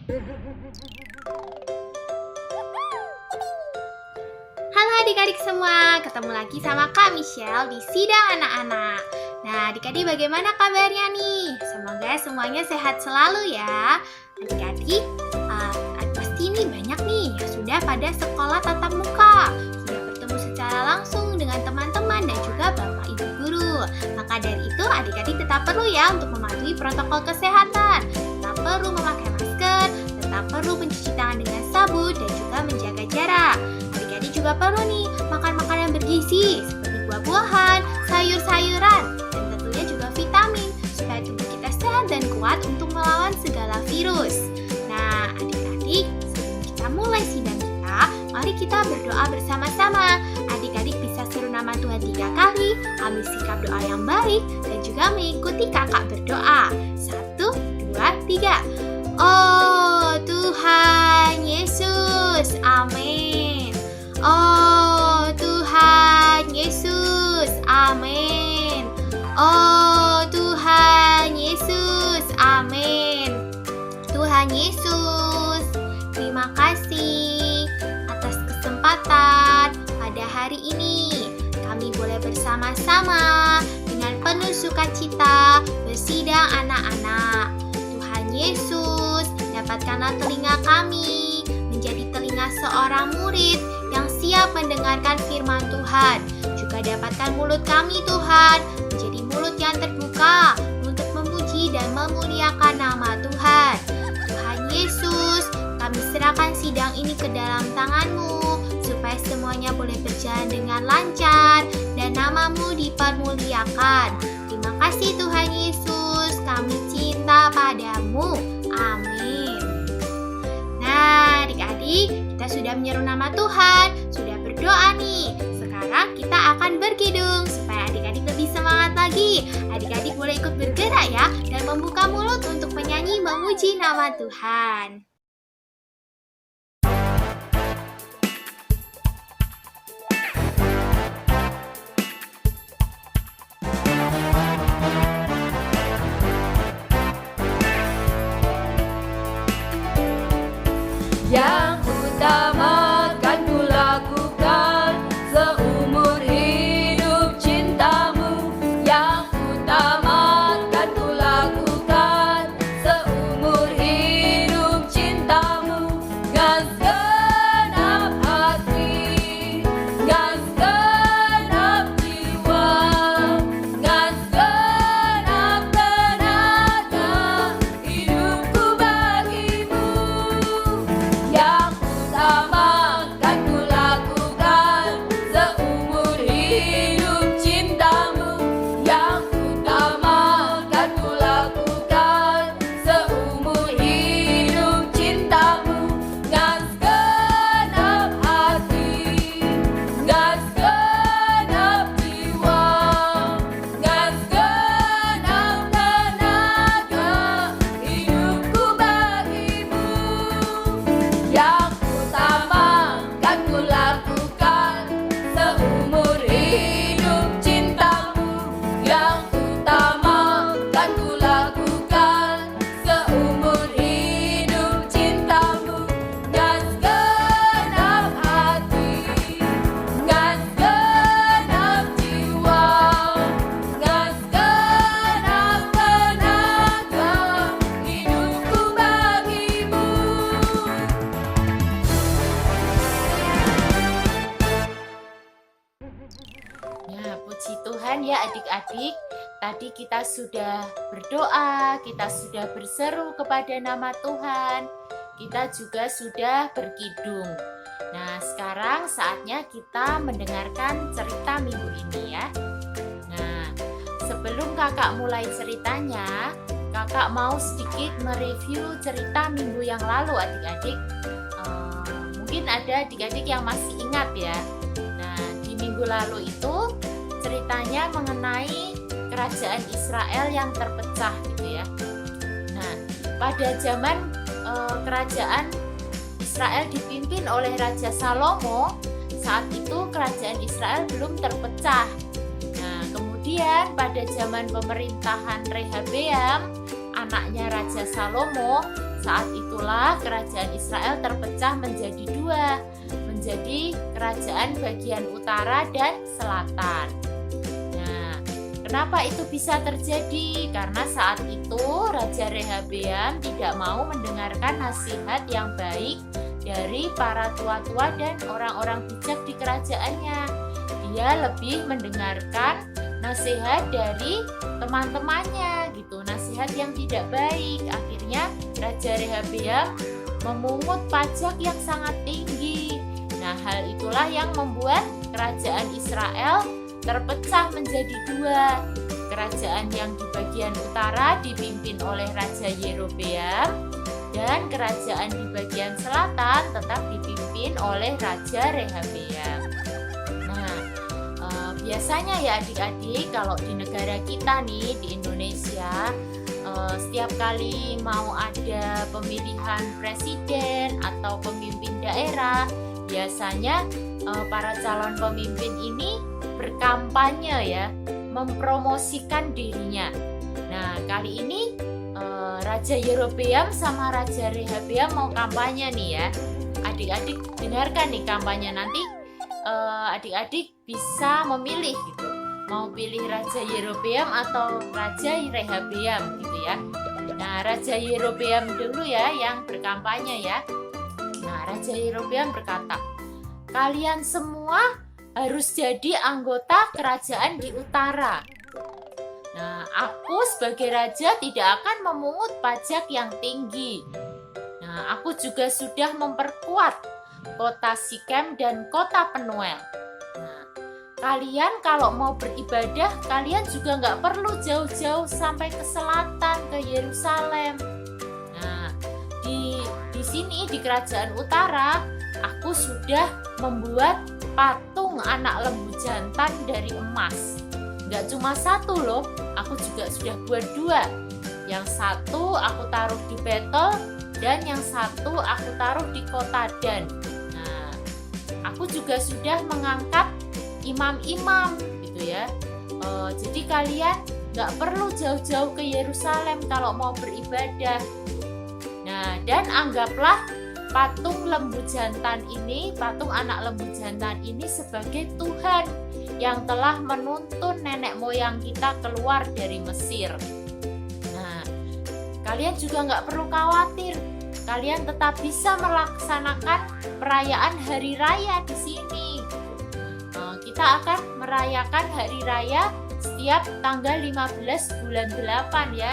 Halo adik-adik semua, ketemu lagi sama Kak Michelle di Sidang Anak-anak. Nah, adik-adik bagaimana kabarnya nih? Semoga semuanya sehat selalu ya. Adik-adik, pasti nih banyak nih yang sudah pada sekolah tatap muka, sudah bertemu secara langsung dengan teman-teman dan juga bapak ibu guru. Maka dari itu adik-adik tetap perlu ya untuk mematuhi protokol kesehatan. Tetap perlu memakai masker, tetap perlu mencuci tangan dengan sabun dan juga menjaga jarak. Adik-adik juga perlu nih makan makanan bergizi seperti buah-buahan, sayur-sayuran, dan tentunya juga vitamin supaya tubuh kita sehat dan kuat untuk melawan segala virus. Nah, adik-adik, sebelum kita mulai sidang kita, mari kita berdoa bersama-sama. Adik-adik bisa seru nama Tuhan 3 kali, ambil sikap doa yang baik, dan juga mengikuti kakak berdoa. 1, 2, 3. Oh Tuhan Yesus, amin. Oh Tuhan Yesus, amin. Oh Tuhan Yesus, amin. Tuhan Yesus, terima kasih atas kesempatan pada hari ini. Kami boleh bersama-sama dengan penuh sukacita bersidang anak-anak. Tuhan Yesus, dapatkanlah telinga kami menjadi telinga seorang murid yang siap mendengarkan firman Tuhan. Juga dapatkan mulut kami Tuhan menjadi mulut yang terbuka untuk memuji dan memuliakan nama Tuhan. Tuhan Yesus, kami serahkan sidang ini ke dalam tangan-Mu supaya semuanya boleh berjalan dengan lancar dan nama-Mu dipermuliakan. Terima kasih Tuhan Yesus, kami cinta padamu. Amin. Nah, adik-adik, kita sudah menyeru nama Tuhan, sudah berdoa nih. Sekarang kita akan berkidung supaya adik-adik lebih semangat lagi. Adik-adik boleh ikut bergerak ya dan membuka mulut untuk menyanyi memuji nama Tuhan. Yang utama kan ku lakukan seumur hidup cintamu. Yang utama kan ku lakukan seumur hidup cintamu. Dengan segenap hati, dengan segenap jiwa, dengan segenap tenaga, hidupku bagimu. Yang utama kan ku lakukan seumur hidup cintamu. Yang utama kan ku lakukan seumur hidup cintamu. Dengan segenap hati, dengan segenap jiwa, dengan segenap tenaga, hidupku bagimu. Yang utama kan ku lakukan seumur hidup cintamu. Yang utama kan ku lakukan seumur hidup cintamu. Dengan segenap hati, dengan segenap jiwa, dengan segenap tenaga, hidupku bagimu. Ya, puji Tuhan ya adik-adik. Tadi kita sudah berdoa, kita sudah berseru kepada nama Tuhan. Kita juga sudah berkidung. Nah, sekarang saatnya kita mendengarkan cerita minggu ini ya. Nah, sebelum kakak mulai ceritanya, kakak mau sedikit mereview cerita minggu yang lalu adik-adik. Mungkin ada adik-adik yang masih ingat ya. Nah, di minggu lalu itu ceritanya mengenai kerajaan Israel yang terpecah gitu ya. Nah, pada zaman kerajaan Israel dipimpin oleh Raja Salomo, saat itu kerajaan Israel belum terpecah. Nah, kemudian pada zaman pemerintahan Rehabeam, anaknya Raja Salomo, Saat itulah kerajaan Israel terpecah menjadi dua, menjadi kerajaan bagian utara dan selatan. Nah, kenapa itu bisa terjadi? Karena saat itu Raja Rehabeam tidak mau mendengarkan nasihat yang baik dari para tua-tua dan orang-orang bijak di kerajaannya. Dia lebih mendengarkan nasihat dari teman-temannya gitu, nasihat yang tidak baik. Akhirnya Raja Rehabeam memungut pajak yang sangat tinggi. Nah, hal itulah yang membuat kerajaan Israel terpecah menjadi dua. Kerajaan yang di bagian utara dipimpin oleh Raja Yerobeam dan kerajaan di bagian selatan tetap dipimpin oleh Raja Rehabeam. Nah, biasanya ya adik-adik, kalau di negara kita nih, di Indonesia, setiap kali mau ada pemilihan presiden atau pemimpin daerah, biasanya para calon pemimpin ini berkampanye ya, mempromosikan dirinya. Nah, kali ini Raja Yerobeam sama Raja Rehabeam mau kampanye nih ya. Adik-adik dengarkan nih kampanye nanti. Adik-adik bisa memilih gitu, mau pilih Raja Yerobeam atau Raja Rehabeam gitu ya. Nah, Raja Yerobeam dulu ya yang berkampanye ya. Nah, Raja Yerobeam berkata, "Kalian semua harus jadi anggota kerajaan di utara. Nah, aku sebagai raja tidak akan memungut pajak yang tinggi. Nah, aku juga sudah memperkuat kota Sikem dan kota Penuel. Nah, kalian kalau mau beribadah, kalian juga nggak perlu jauh-jauh sampai ke selatan, ke Yerusalem. Nah, di sini di kerajaan utara, aku sudah membuat patung anak lembu jantan dari emas. Nggak cuma satu loh, aku juga sudah buat dua. Yang satu aku taruh di Betel dan yang satu aku taruh di kota Dan. Nah, aku juga sudah mengangkat imam-imam gitu ya. Jadi kalian nggak perlu jauh-jauh ke Yerusalem kalau mau beribadah. Nah, dan anggaplah patung lembu jantan ini, patung anak lembu jantan ini sebagai Tuhan yang telah menuntun nenek moyang kita keluar dari Mesir. Nah, kalian juga nggak perlu khawatir. Kalian tetap bisa melaksanakan perayaan hari raya di sini. Kita akan merayakan hari raya setiap tanggal 15 bulan 8 ya.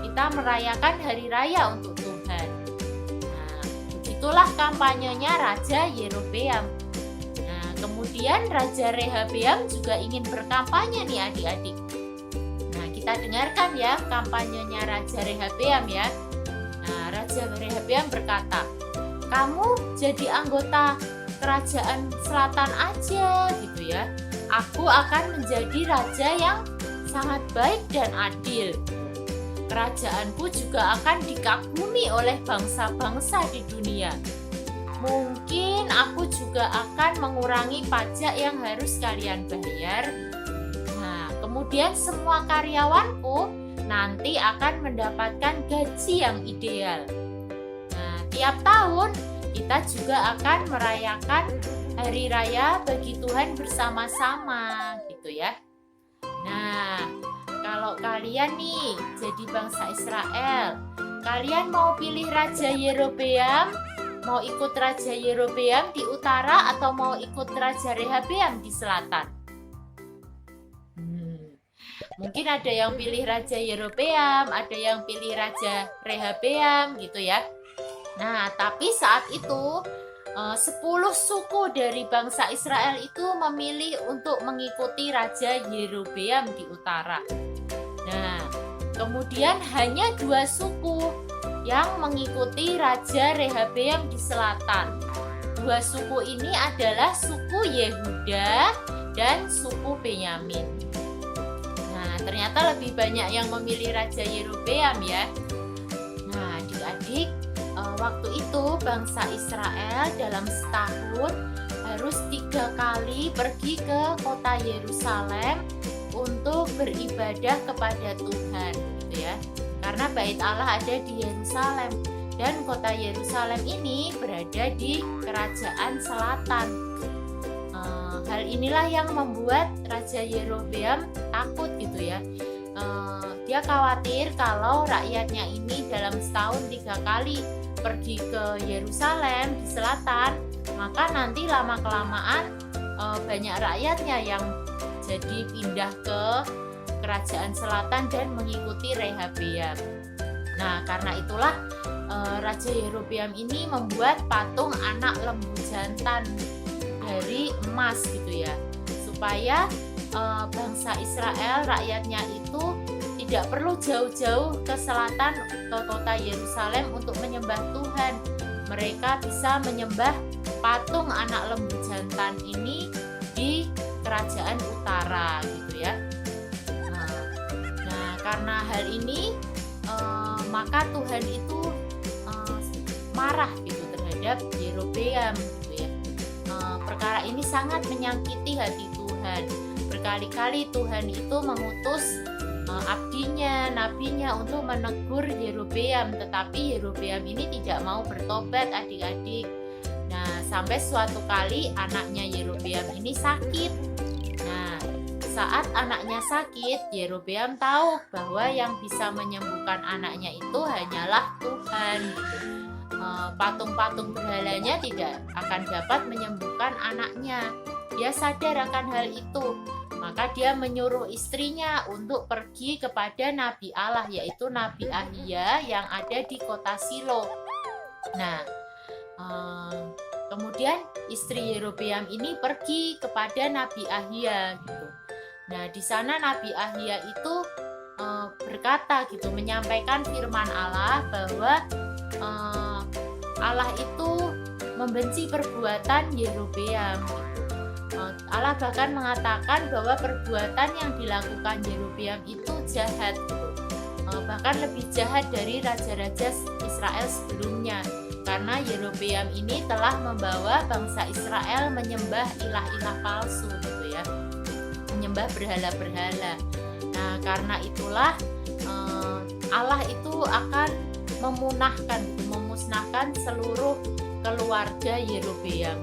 Kita merayakan hari raya untuk Tuhan. Nah, begitulah kampanyenya Raja Yerobeam. Nah, kemudian Raja Rehabeam juga ingin berkampanye nih adik-adik. Nah, kita dengarkan ya kampanyenya Raja Rehabeam ya. Nah, Raja Rehabeam berkata, "Kamu jadi anggota kerajaan selatan aja gitu ya. Aku akan menjadi raja yang sangat baik dan adil. Kerajaanku juga akan dikagumi oleh bangsa-bangsa di dunia. Mungkin aku juga akan mengurangi pajak yang harus kalian bayar. Nah, kemudian semua karyawanku nanti akan mendapatkan gaji yang ideal. Nah, tiap tahun kita juga akan merayakan hari raya bagi Tuhan bersama-sama gitu ya. Nah, kalau kalian nih jadi bangsa Israel, kalian mau pilih Raja Yerobeam, mau ikut Raja Yerobeam di utara atau mau ikut Raja Rehabeam di selatan? Mungkin ada yang pilih Raja Yerobeam, ada yang pilih Raja Rehabeam gitu ya. Nah, tapi saat itu 10 suku dari bangsa Israel itu memilih untuk mengikuti Raja Yerobeam di utara. Nah, kemudian hanya 2 suku yang mengikuti Raja Rehabeam di selatan. 2 suku ini adalah suku Yehuda dan suku Benyamin. Nah, ternyata lebih banyak yang memilih Raja Yerobeam ya. Nah, adik-adik, waktu itu bangsa Israel dalam setahun harus 3 kali pergi ke kota Yerusalem untuk beribadah kepada Tuhan gitu ya. Karena bait Allah ada di Yerusalem Dan kota Yerusalem ini berada di kerajaan selatan. Hal inilah yang membuat Raja Yerobeam takut gitu ya. Dia khawatir kalau rakyatnya ini dalam setahun 3 kali pergi ke Yerusalem di selatan, maka nanti lama-kelamaan banyak rakyatnya yang jadi pindah ke kerajaan selatan dan mengikuti Rehabeam. Nah, karena itulah Raja Yerobeam ini membuat patung anak lembu jantan dari emas gitu ya, supaya bangsa Israel, rakyatnya itu tidak perlu jauh-jauh ke selatan ke kota Yerusalem untuk menyembah Tuhan. Mereka bisa menyembah patung anak lembu jantan ini di kerajaan utara gitu ya. Nah, karena hal ini maka Tuhan itu marah gitu terhadap Yerobeam gitu ya. Perkara ini sangat menyakiti hati Tuhan. Berkali-kali Tuhan itu mengutus abdinya, nabinya untuk menegur Yerobeam, tetapi Yerobeam ini tidak mau bertobat adik-adik. Nah, sampai suatu kali anaknya Yerobeam ini sakit. Nah, saat anaknya sakit, Yerobeam tahu bahwa yang bisa menyembuhkan anaknya itu hanyalah Tuhan gitu. Patung-patung berhalanya tidak akan dapat menyembuhkan anaknya. Dia sadar akan hal itu. Maka dia menyuruh istrinya untuk pergi kepada Nabi Allah, yaitu Nabi Ahia yang ada di kota Silo. Nah, kemudian istri Yerobeam ini pergi kepada Nabi Ahia gitu. Nah, di sana Nabi Ahia itu berkata gitu, menyampaikan firman Allah bahwa Allah itu membenci perbuatan Yerobeam. Allah bahkan mengatakan bahwa perbuatan yang dilakukan Yerobeam itu jahat gitu. Bahkan lebih jahat dari raja-raja Israel sebelumnya, karena Yerobeam ini telah membawa bangsa Israel menyembah ilah-ilah palsu gitu ya, menyembah berhala-berhala. Nah, karena itulah Allah itu akan memusnahkan seluruh keluarga Yerobeam.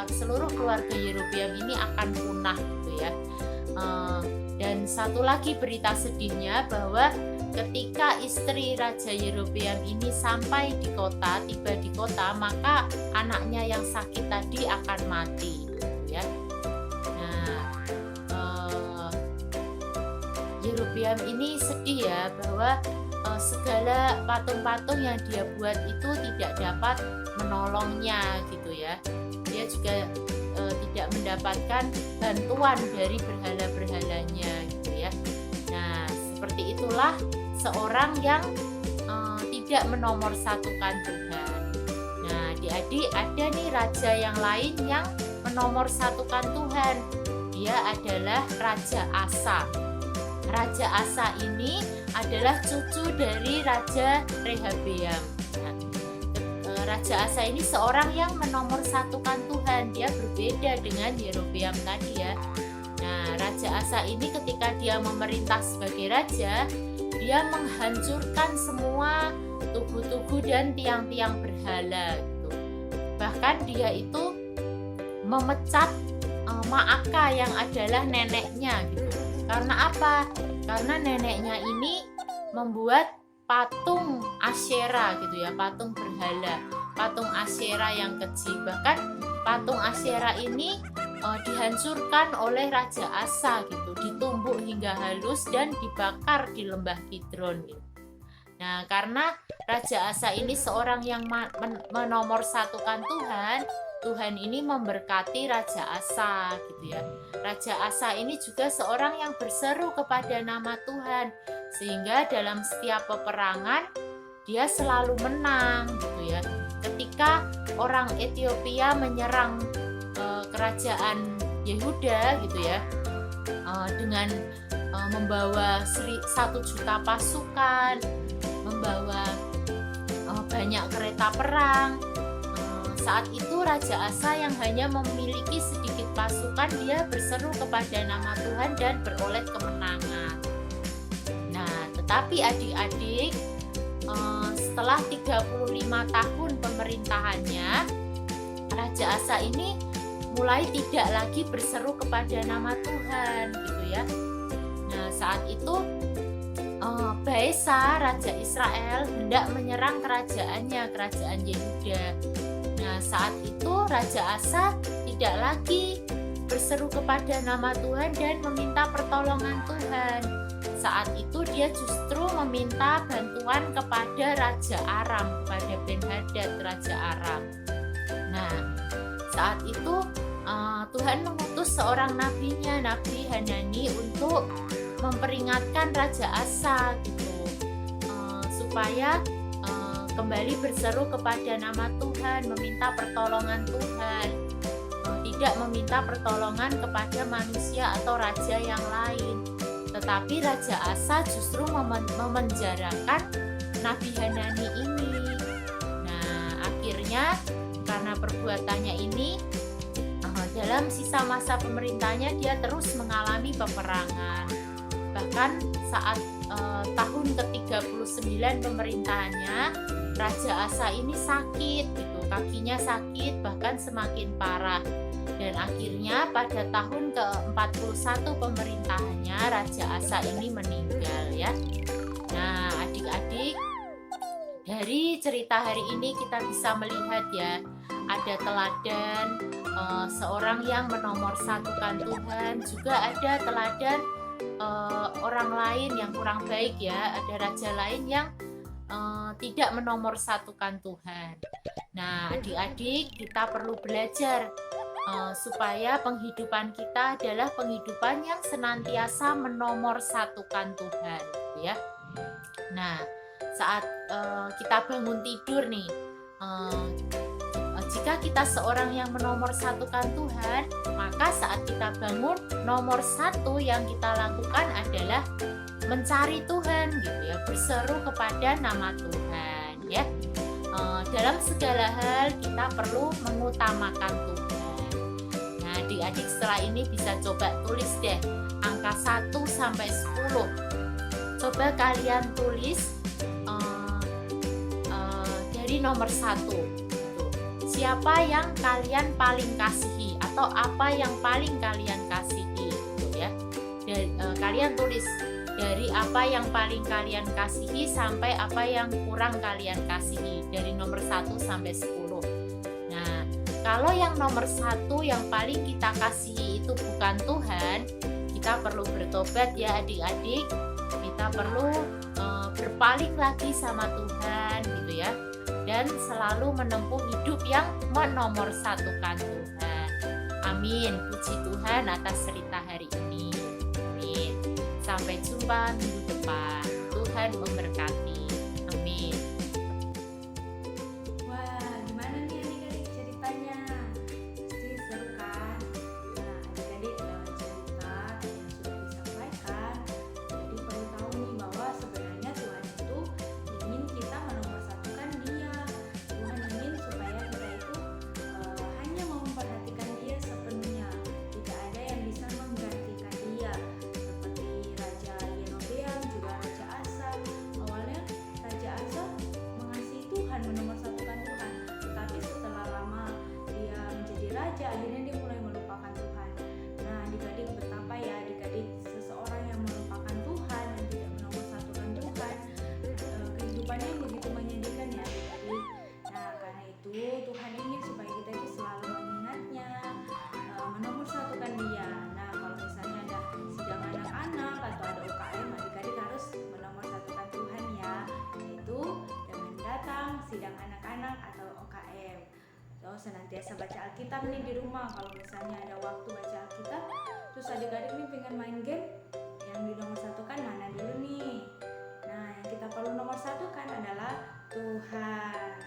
Seluruh keluarga Yerobeam ini akan punah gitu ya. Dan satu lagi berita sedihnya bahwa ketika istri Raja Yerobeam ini sampai di kota, tiba di kota, maka anaknya yang sakit tadi akan mati gitu ya. Nah, Yerobeam ini sedih ya bahwa segala patung-patung yang dia buat itu tidak dapat menolongnya gitu ya. Dia juga tidak mendapatkan bantuan dari berhala-berhalanya gitu ya. Nah, seperti itulah seorang yang tidak menomorsatukan Tuhan. Nah, adik-adik, ada nih raja yang lain yang menomorsatukan Tuhan. Dia adalah Raja Asa. Raja Asa ini adalah cucu dari Raja Rehabeam. Nah, Raja Asa ini seorang yang menomorsatukan Tuhan. Dia berbeda dengan Yerobeam tadi ya. Nah, Raja Asa ini ketika dia memerintah sebagai raja, dia menghancurkan semua tugu-tugu dan tiang-tiang berhala gitu. Bahkan dia itu memecat Maaka yang adalah neneknya gitu. Karena apa? Karena neneknya ini membuat patung Asyera gitu ya, patung berhala, patung Asyera yang keji. Bahkan patung Asyera ini dihancurkan oleh Raja Asa gitu, ditumbuk hingga halus dan dibakar di lembah Kidron gitu. Nah, karena Raja Asa ini seorang yang menomorsatukan Tuhan, Tuhan ini memberkati Raja Asa gitu ya. Raja Asa ini juga seorang yang berseru kepada nama Tuhan, sehingga dalam setiap peperangan dia selalu menang gitu ya. Ketika orang Ethiopia menyerang kerajaan Yehuda gitu ya, dengan membawa 1 juta pasukan, membawa banyak kereta perang. Saat itu Raja Asa yang hanya memiliki sedikit pasukan, dia berseru kepada nama Tuhan dan beroleh kemenangan. Nah, tetapi adik-adik, setelah 35 tahun pemerintahannya, Raja Asa ini mulai tidak lagi berseru kepada nama Tuhan gitu ya. Nah, saat itu Baesa, Raja Israel, hendak menyerang kerajaannya, kerajaan Yehuda. Nah, saat itu Raja Asa tidak lagi berseru kepada nama Tuhan dan meminta pertolongan Tuhan. Saat itu dia justru meminta bantuan kepada Raja Aram, kepada Ben-Hadad, Raja Aram. Nah, saat itu Tuhan mengutus seorang nabinya, Nabi Hanani, untuk memperingatkan Raja Asa gitu, supaya kembali berseru kepada nama Tuhan, meminta pertolongan Tuhan, tidak meminta pertolongan kepada manusia atau raja yang lain. Tetapi Raja Asa justru memenjarakan Nabi Hanani ini. Nah, akhirnya karena perbuatannya ini, dalam sisa masa pemerintahnya dia terus mengalami peperangan. Bahkan saat tahun ke-39 pemerintahannya, Raja Asa ini sakit gitu, kakinya sakit bahkan semakin parah. Dan akhirnya pada tahun ke-41 pemerintahannya Raja Asa ini meninggal ya. Nah, adik-adik, dari cerita hari ini kita bisa melihat ya, ada teladan seorang yang menomorsatukan Tuhan, juga ada teladan orang lain yang kurang baik ya, ada raja lain yang tidak menomorsatukan Tuhan. Nah, adik-adik, kita perlu belajar supaya penghidupan kita adalah penghidupan yang senantiasa menomorsatukan Tuhan, ya. Nah, saat kita bangun tidur nih, jika kita seorang yang menomorsatukan Tuhan, maka saat kita bangun, nomor satu yang kita lakukan adalah mencari Tuhan, gitu ya, berseru kepada nama Tuhan, ya. Dalam segala hal kita perlu mengutamakan Tuhan. Nah, adik-adik setelah ini bisa coba tulis deh angka 1 sampai 10. Coba kalian tulis dari nomor 1. Siapa yang kalian paling kasihi atau apa yang paling kalian kasihi, gitu ya. Dan kalian tulis dari apa yang paling kalian kasihi sampai apa yang kurang kalian kasihi, dari nomor 1 sampai 10. Nah, kalau yang nomor 1 yang paling kita kasihi itu bukan Tuhan, kita perlu bertobat ya adik-adik. Kita perlu berpaling lagi sama Tuhan gitu ya, dan selalu menempuh hidup yang menomorsatukan Tuhan. Amin. Puji Tuhan atas cerita hari ini. Amin. Sampai jumpa minggu depan. Tuhan memberkati. Amin. Wah, gimana nih adik-adik ceritanya? Pasti seru kan? Nah, adik-adik dalam cerita yang sudah disampaikan, jadi perlu tahu nih bahwa sebenarnya Tuhan itu ingin kita menomorsatukan Dia. Tuhan ingin supaya kita itu hanya memperhatikan Dia sepenuhnya. Tidak ada yang bisa menggantikan Dia. Seperti Raja Yerobeam, juga Raja Asa. Awalnya Raja Asa mengasihi Tuhan, menomorsatukan Tuhan. Tetapi setelah lama dia menjadi raja, akhirnya dia mulai melupakan Tuhan. Nah, adik-adik, betapa ya adik-adik, seseorang yang melupakan Tuhan dan tidak menomorsatukan Tuhan, kehidupannya begitu menyedihkan ya adik-adik. Nah, karena itu Tuhan ingin supaya kita itu selalu mengingatnya, menomorsatukan Dia. Nah, kalau misalnya ada sidang anak-anak atau ada UKM, adik-adik harus menomorsatukan Tuhan ya, yaitu dengan datang sidang anak-anak atau UKM. So, senantiasa baca Alkitab nih di rumah. Kalau misalnya ada waktu baca Alkitab, terus adik-adik nih pengen main game, yang dinomorsatukan mana dulu nih? Nah, yang kita perlu nomor satu kan adalah Tuhan.